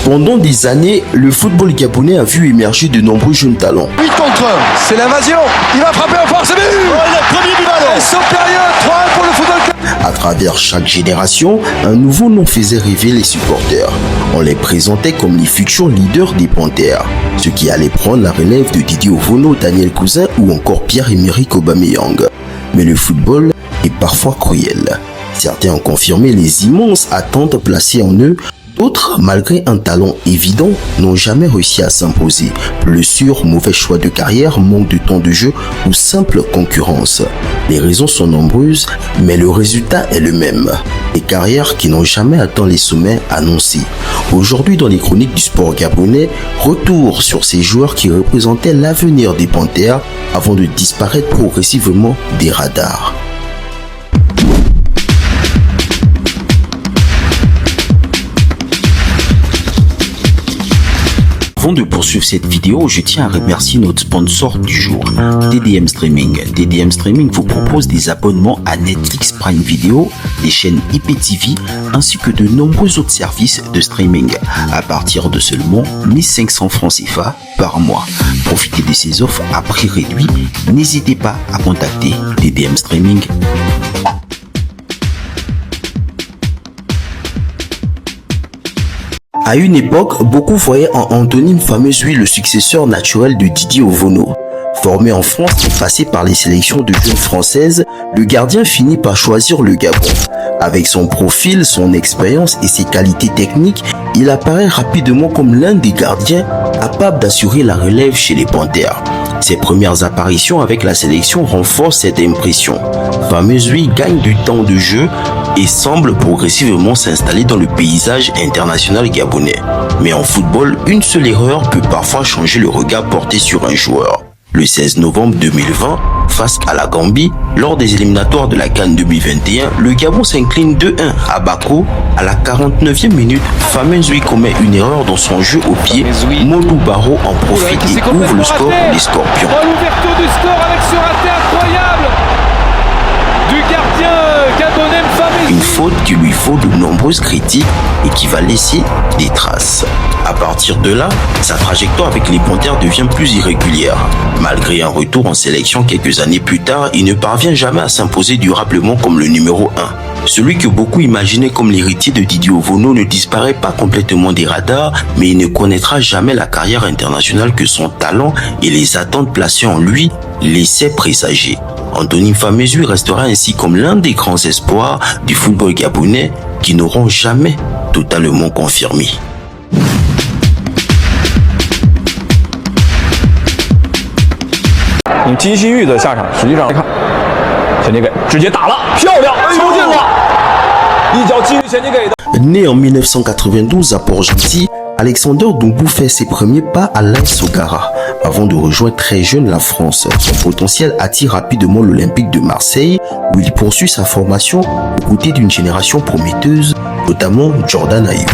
Pendant des années, le football gabonais a vu émerger de nombreux jeunes talents. 8 contre 1, c'est l'invasion. Il va frapper en force, c'est but. Il est premier du ballon. Sauf période, 3-1 pour le football. À travers chaque génération, un nouveau nom faisait rêver les supporters. On les présentait comme les futurs leaders des Panthères, ceux qui allaient prendre la relève de Didier Ovono, Daniel Cousin ou encore Pierre-Emerick Aubameyang. Mais le football est parfois cruel. Certains ont confirmé les immenses attentes placées en eux. D'autres, malgré un talent évident, n'ont jamais réussi à s'imposer. Blessures, mauvais choix de carrière, manque de temps de jeu ou simple concurrence. Les raisons sont nombreuses, mais le résultat est le même. Des carrières qui n'ont jamais atteint les sommets annoncés. Aujourd'hui, dans les chroniques du sport gabonais, retour sur ces joueurs qui représentaient l'avenir des Panthères avant de disparaître progressivement des radars. Avant de poursuivre cette vidéo, je tiens à remercier notre sponsor du jour, TDM Streaming. TDM Streaming vous propose des abonnements à Netflix Prime Video, des chaînes IPTV, ainsi que de nombreux autres services de streaming à partir de seulement 1500 francs CFA par mois. Profitez de ces offres à prix réduit. N'hésitez pas à contacter TDM Streaming. À une époque, beaucoup voyaient en Anthony Mfamezui le successeur naturel de Didier Ovono. Formé en France et passé par les sélections de jeunes françaises, le gardien finit par choisir le Gabon. Avec son profil, son expérience et ses qualités techniques, il apparaît rapidement comme l'un des gardiens capables d'assurer la relève chez les Panthères. Ses premières apparitions avec la sélection renforcent cette impression. Mfamezui gagne du temps de jeu et semble progressivement s'installer dans le paysage international gabonais. Mais en football, une seule erreur peut parfois changer le regard porté sur un joueur. Le 16 novembre 2020, face à la Gambie, lors des éliminatoires de la CAN 2021, le Gabon s'incline 2-1 à Bako. À la 49e minute, Mfamezui commet une erreur dans son jeu au pied. Modou Barrow en profite et ouvre le score pour les Scorpions. L'ouverture du score avec ce raté incroyable du gardien gabonais Mfamezui. Une faute qui lui vaut de nombreuses critiques et qui va laisser des traces. À partir de là, sa trajectoire avec les Panthères devient plus irrégulière. Malgré un retour en sélection quelques années plus tard, il ne parvient jamais à s'imposer durablement comme le numéro 1. Celui que beaucoup imaginaient comme l'héritier de Didier Ovono ne disparaît pas complètement des radars, mais il ne connaîtra jamais la carrière internationale que son talent et les attentes placées en lui laissaient présager. Anthony Mfamezui restera ainsi comme l'un des grands espoirs du football gabonais qui n'auront jamais totalement confirmé.金希玉的下场，实际上看，前进给直接打了，漂亮，球进了，一脚击前进给的。 Né en 1992 à Port-Gentil, Alexander Doumbou fait ses premiers pas à l'AS Sogara avant de rejoindre très jeune la France. Son potentiel attire rapidement l'Olympique de Marseille où il poursuit sa formation aux côtés d'une génération prometteuse, notamment Jordan Ayew.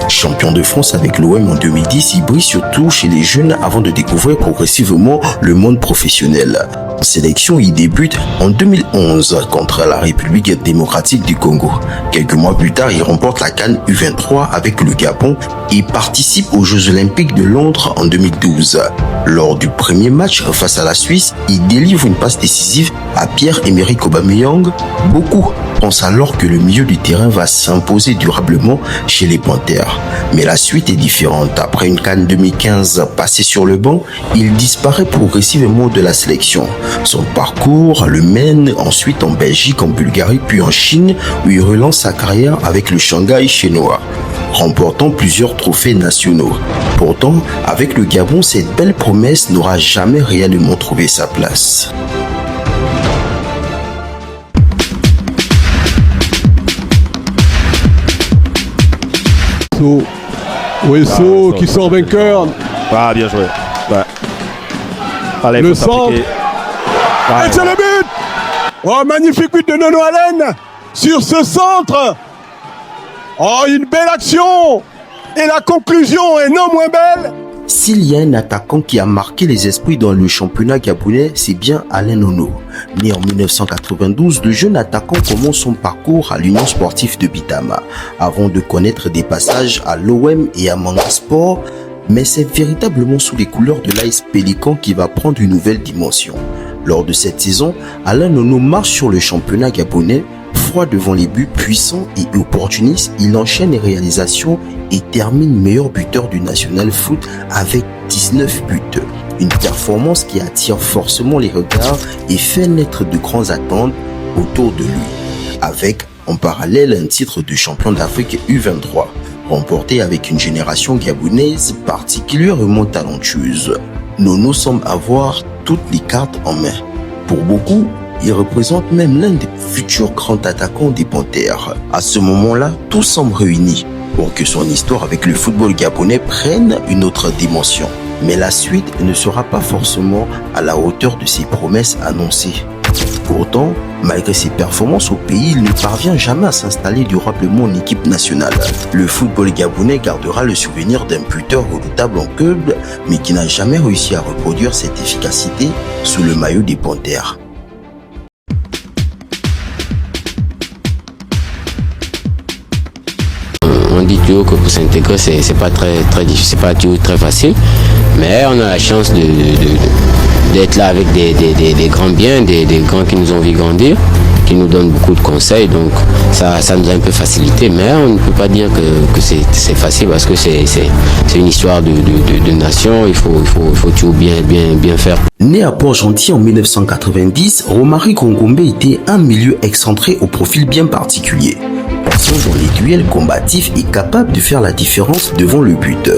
Champion de France avec l'OM en 2010, il brille surtout chez les jeunes avant de découvrir progressivement le monde professionnel. En sélection, il débute en 2011 contre la République démocratique du Congo. Quelques mois plus tard, il remporte la CAN U23 avec le Gabon et participe aux Jeux Olympiques de Londres en 2012. Lors du premier match face à la Suisse, il délivre une passe décisive à Pierre-Emerick Aubameyang. Beaucoup pensent alors que le milieu du terrain va s'imposer durablement chez les Panthères. Mais la suite est différente. Après une CAN 2015 passée sur le banc, il disparaît progressivement de la sélection. Son parcours le mène ensuite en Belgique, en Bulgarie, puis en Chine, où il relance sa carrière avec le Shanghai Shenhua, remportant plusieurs trophées nationaux. Pourtant, avec le Gabon, cette belle promesse n'aura jamais réellement trouvé sa place. Wesso qui sort vainqueur. Ah, bien joué. Ouais. Allez, le centre. Et c'est le but. Oh, magnifique but de Nono Allen sur ce centre. Oh, une belle action. Et la conclusion est non moins belle. S'il y a un attaquant qui a marqué les esprits dans le championnat gabonais, c'est bien Alain Nono. Né en 1992, le jeune attaquant commence son parcours à l'Union sportive de Bitama, avant de connaître des passages à l'OM et à Manga Sport, mais c'est véritablement sous les couleurs de l'AS Pélican qui va prendre une nouvelle dimension. Lors de cette saison, Alain Nono marche sur le championnat gabonais. Froid devant les buts puissants et opportunistes, il enchaîne les réalisations et termine meilleur buteur du National Foot avec 19 buts. Une performance qui attire forcément les regards et fait naître de grandes attentes autour de lui. Avec en parallèle un titre de champion d'Afrique U23, remporté avec une génération gabonaise particulièrement talentueuse. Nono semble avoir toutes les cartes en main. Pour beaucoup, il représente même l'un des futurs grands attaquants des Panthères. À ce moment-là, tout semble réuni pour que son histoire avec le football gabonais prenne une autre dimension. Mais la suite ne sera pas forcément à la hauteur de ses promesses annoncées. Pourtant, malgré ses performances au pays, il ne parvient jamais à s'installer durablement en équipe nationale. Le football gabonais gardera le souvenir d'un buteur redoutable en club, mais qui n'a jamais réussi à reproduire cette efficacité sous le maillot des Panthères. On dit toujours que pour s'intégrer, c'est pas très difficile, c'est pas toujours très facile, mais on a la chance d'être là avec des grands biens, des grands qui nous ont vu grandir, qui nous donnent beaucoup de conseils, donc ça nous a un peu facilité, mais on ne peut pas dire que c'est facile parce que c'est une histoire de nation, il faut toujours bien faire. Né à Port-Gentil en 1990, Romaric Ngombe était un milieu excentré au profil bien particulier. Passant dans les duels combatifs et capable de faire la différence devant le but.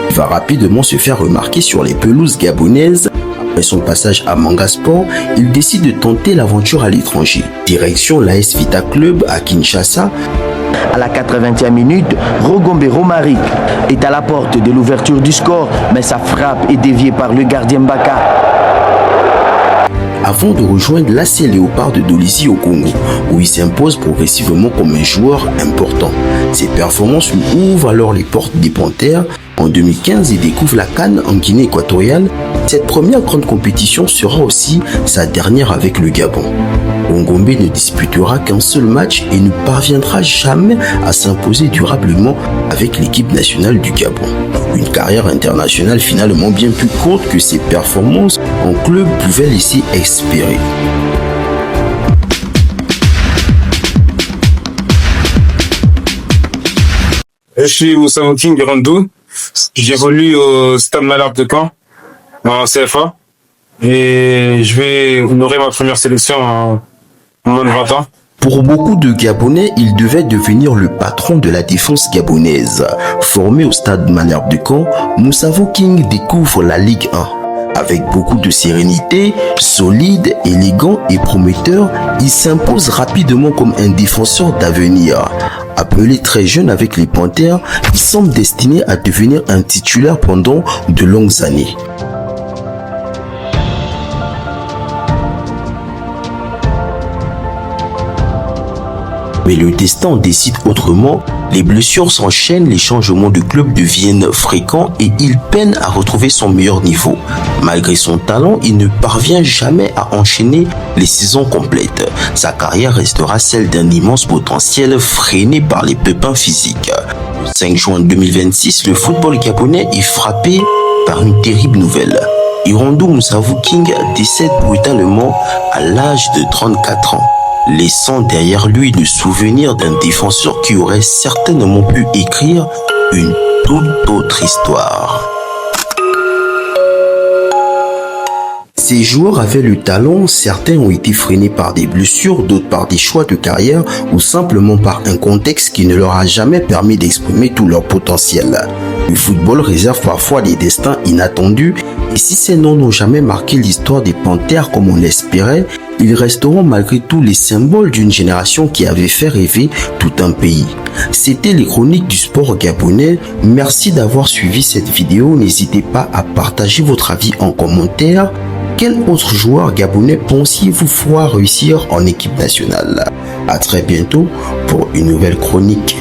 Il va rapidement se faire remarquer sur les pelouses gabonaises. Après son passage à Manga Sport, il décide de tenter l'aventure à l'étranger. Direction l'AS Vita Club à Kinshasa. À la 80e minute, Rogombe Romaric est à la porte de l'ouverture du score, mais sa frappe est déviée par le gardien Baka. Avant de rejoindre l'AC Léopard de Dolisie au Congo, où il s'impose progressivement comme un joueur important. Ses performances lui ouvrent alors les portes des Panthères. En 2015, il découvre la CAN en Guinée équatoriale. Cette première grande compétition sera aussi sa dernière avec le Gabon. Ngombe ne disputera qu'un seul match et ne parviendra jamais à s'imposer durablement avec l'équipe nationale du Gabon. Une carrière internationale finalement bien plus courte que ses performances en club pouvaient laisser espérer. Je suis Oussama King de Randou. J'évolue au Stade Malherbe de Caen, en CFA. Et je vais honorer ma première sélection en moins de 20 ans. Pour beaucoup de Gabonais, il devait devenir le patron de la défense gabonaise. Formé au Stade Malherbe de Caen, Moussavo King découvre la Ligue 1. Avec beaucoup de sérénité, solide, élégant et prometteur, il s'impose rapidement comme un défenseur d'avenir. Appelé très jeune avec les Panthères, il semble destiné à devenir un titulaire pendant de longues années. Mais le destin en décide autrement. Les blessures s'enchaînent, les changements de club deviennent fréquents et il peine à retrouver son meilleur niveau. Malgré son talent, il ne parvient jamais à enchaîner les saisons complètes. Sa carrière restera celle d'un immense potentiel freiné par les pépins physiques. Le 5 juin 2026, le football gabonais est frappé par une terrible nouvelle. Irondou Moussavo King décède brutalement à l'âge de 34 ans. Laissant derrière lui le souvenir d'un défenseur qui aurait certainement pu écrire une toute autre histoire. Ces joueurs avaient le talent, certains ont été freinés par des blessures, d'autres par des choix de carrière ou simplement par un contexte qui ne leur a jamais permis d'exprimer tout leur potentiel. Le football réserve parfois des destins inattendus et si ces noms n'ont jamais marqué l'histoire des Panthères comme on l'espérait, ils resteront malgré tout les symboles d'une génération qui avait fait rêver tout un pays. C'était les chroniques du sport gabonais. Merci d'avoir suivi cette vidéo. N'hésitez pas à partager votre avis en commentaire. Quel autre joueur gabonais pensiez-vous pouvoir réussir en équipe nationale? À très bientôt pour une nouvelle chronique.